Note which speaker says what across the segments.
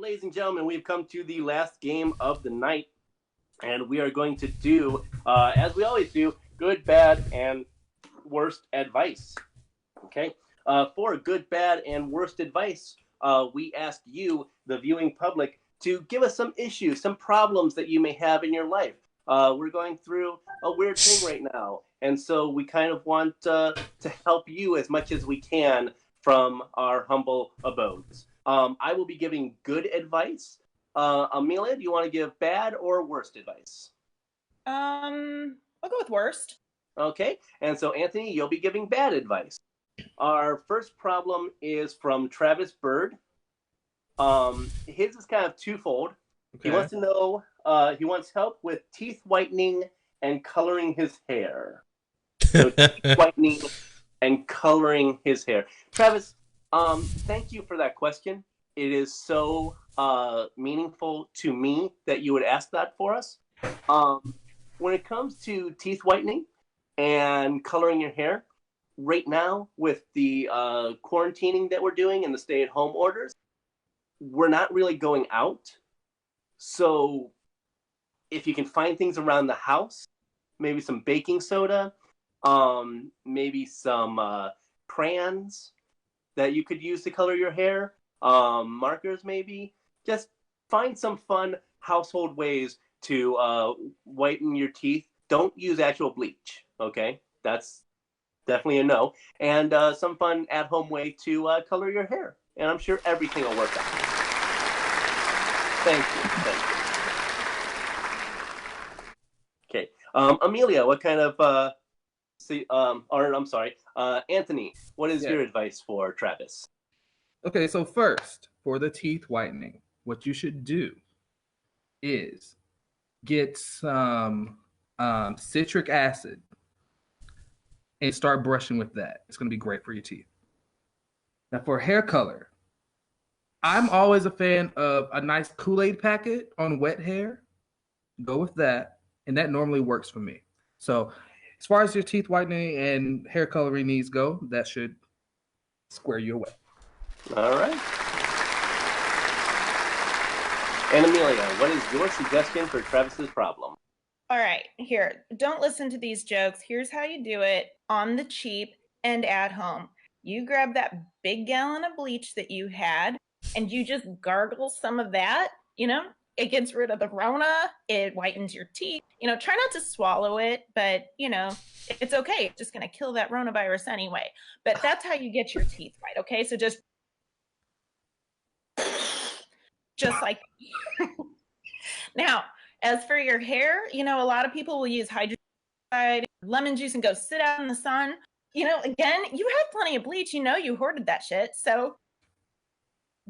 Speaker 1: ladies and gentlemen, we've come to the last game of the night, and we are going to do, as we always do, good, bad, and worst advice. Okay? For good, bad, and worst advice, we ask you, the viewing public, to give us some issues, some problems that you may have in your life. We're going through a weird thing right now, and so we kind of want to help you as much as we can from our humble abodes. I will be giving good advice. Amelia, do you want to give bad or worst advice?
Speaker 2: I'll go with worst.
Speaker 1: Okay, and so Anthony, you'll be giving bad advice. Our first problem is from Travis Bird. His is kind of twofold.
Speaker 3: Okay.
Speaker 1: He wants to know, he wants help with teeth whitening and coloring his hair. So teeth whitening and coloring his hair. Travis, thank you for that question. It is so meaningful to me that you would ask that for us. When it comes to teeth whitening and coloring your hair, right now with the quarantining that we're doing and the stay-at-home orders, we're not really going out. So if you can find things around the house, maybe some baking soda, maybe some crayons that you could use to color your hair, markers maybe, just find some fun household ways to whiten your teeth. Don't use actual bleach, okay? That's definitely a no. And some fun at-home way to color your hair. And I'm sure everything will work out. Thank you. Okay. Amelia, what kind of... Anthony, what is your advice for Travis?
Speaker 3: Okay, so first, for the teeth whitening, what you should do is get some citric acid and start brushing with that. It's going to be great for your teeth. Now, for hair color, I'm always a fan of a nice Kool-Aid packet on wet hair. Go with that, and that normally works for me. So as far as your teeth whitening and hair coloring needs go, that should square you away.
Speaker 1: All right. And Amelia, what is your suggestion for Travis's problem?
Speaker 2: All right, here, don't listen to these jokes. Here's how you do it on the cheap and at home. You grab that big gallon of bleach that you had and you just gargle some of that, it gets rid of the Rona, it whitens your teeth. Try not to swallow it, but, it's okay. It's just going to kill that Rona virus anyway. But that's how you get your teeth white, okay? So just like now, as for your hair, a lot of people will use hydrogen lemon juice and go sit out in the sun. Again, you had plenty of bleach. You hoarded that shit. So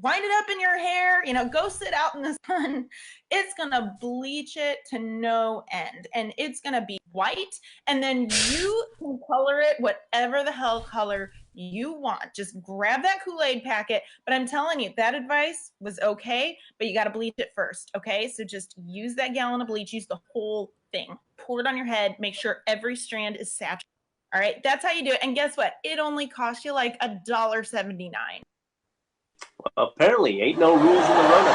Speaker 2: wind it up in your hair, go sit out in the sun. It's going to bleach it to no end. And it's going to be white. And then you can color it whatever the hell color you want. Just grab that Kool-Aid packet. But I'm telling you, that advice was okay, but you got to bleach it first, okay? So just use that gallon of bleach. Use the whole thing. Pour it on your head. Make sure every strand is saturated. All right? That's how you do it. And guess what? It only costs you like $1.79.
Speaker 1: Well, apparently, ain't no rules in the Rona.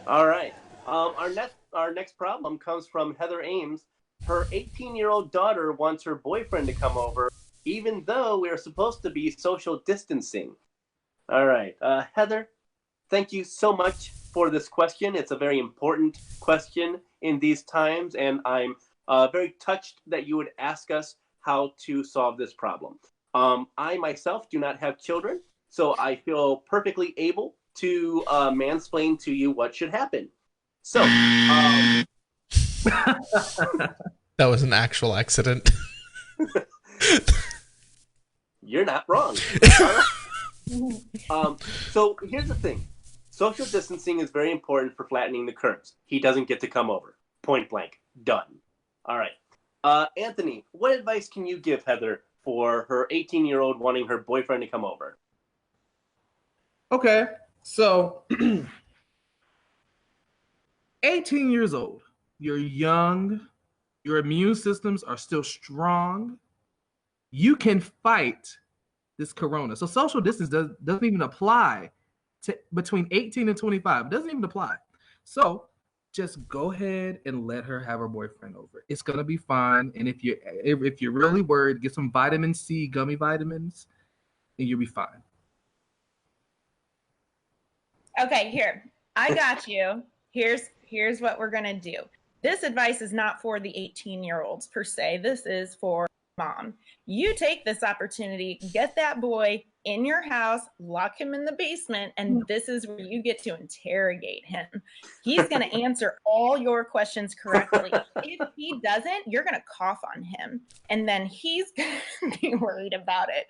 Speaker 1: All right. Our next problem comes from Heather Ames. Her 18-year-old daughter wants her boyfriend to come over, even though we are supposed to be social distancing. All right. Heather, thank you so much for this question. It's a very important question in these times, and I'm very touched that you would ask us how to solve this problem. I myself do not have children, so I feel perfectly able to mansplain to you what should happen. So,
Speaker 4: that was an actual accident.
Speaker 1: You're not wrong. So here's the thing. Social distancing is very important for flattening the curves. He doesn't get to come over. Point blank. Done. All right. Anthony, what advice can you give Heather for her 18-year-old wanting her boyfriend to come over?
Speaker 3: Okay, so 18 years old, you're young, your immune systems are still strong. You can fight this corona. So social distance doesn't even apply between 18 and 25. It doesn't even apply. So just go ahead and let her have her boyfriend over. It's gonna be fine. And if you're really worried, get some vitamin C gummy vitamins, and you'll be fine.
Speaker 2: Okay, here. I got you. Here's what we're gonna do. This advice is not for the 18-year-olds per se. This is for mom. You take this opportunity, get that boy in your house, lock him in the basement, and this is where you get to interrogate him. He's going to answer all your questions correctly. If he doesn't, you're going to cough on him, and then he's going to be worried about it.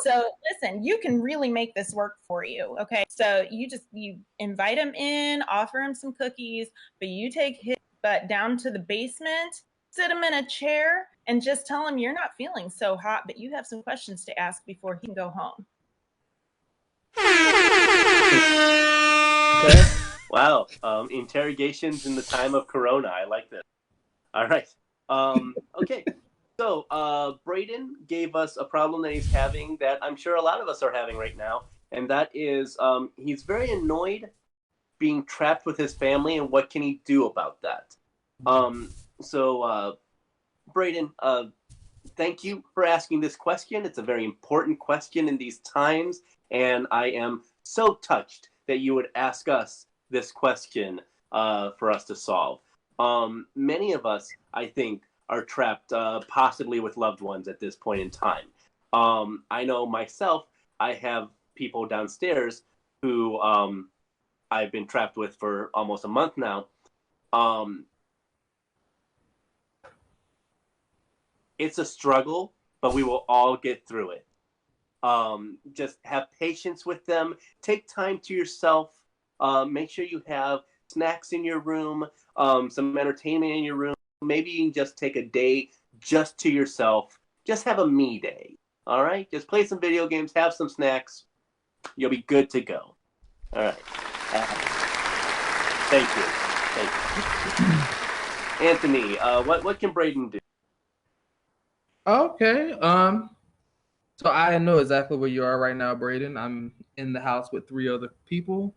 Speaker 2: So listen, you can really make this work for you, okay? So you invite him in, offer him some cookies, but you take his butt down to the basement, sit him in a chair, and just tell him you're not feeling so hot, but you have some questions to ask before he can go home.
Speaker 1: Okay. Wow. Interrogations in the time of Corona. I like this. All right. Okay. So Braden gave us a problem that he's having that I'm sure a lot of us are having right now, and that is he's very annoyed being trapped with his family, and what can he do about that? So Braden, thank you for asking this question. It's a very important question in these times, and I am so touched that you would ask us this question for us to solve. Many of us, I think, are trapped possibly with loved ones at this point in time. I know myself, I have people downstairs who I've been trapped with for almost a month now. It's a struggle, but we will all get through it. Just have patience with them. Take time to yourself. Make sure you have snacks in your room, some entertainment in your room. Maybe you can just take a day just to yourself. Just have a me day. All right? Just play some video games, have some snacks. You'll be good to go. All right. Thank you. Anthony, what can Braden do?
Speaker 3: Okay. So I know exactly where you are right now, Braden. I'm in the house with three other people,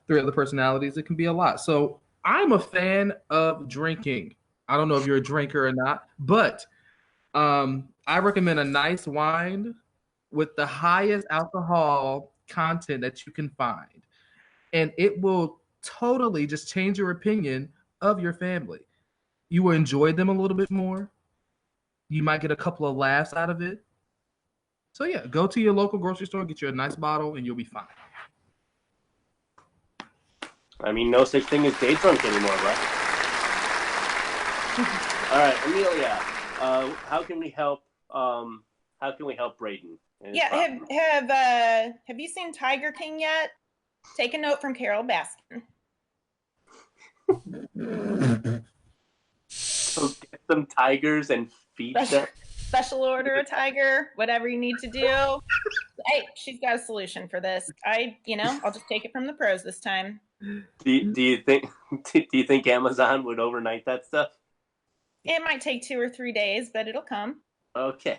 Speaker 3: three other personalities. It can be a lot. So I'm a fan of drinking. I don't know if you're a drinker or not, but I recommend a nice wine with the highest alcohol content that you can find. And it will totally just change your opinion of your family. You will enjoy them a little bit more. You might get a couple of laughs out of it. So yeah, go to your local grocery store, get you a nice bottle, and you'll be fine.
Speaker 1: I mean, no such thing as day drunk anymore, right? All right, Amelia, how can we help? How can we help Braden?
Speaker 2: Yeah, have you seen Tiger King yet? Take a note from Carole Baskin.
Speaker 1: So get some tigers and feed them.
Speaker 2: Special order a tiger, whatever you need to do. Hey, she's got a solution for this. I'll just take it from the pros this time.
Speaker 1: Do you think Amazon would overnight that stuff?
Speaker 2: It might take 2 or 3 days, but it'll come.
Speaker 1: Okay.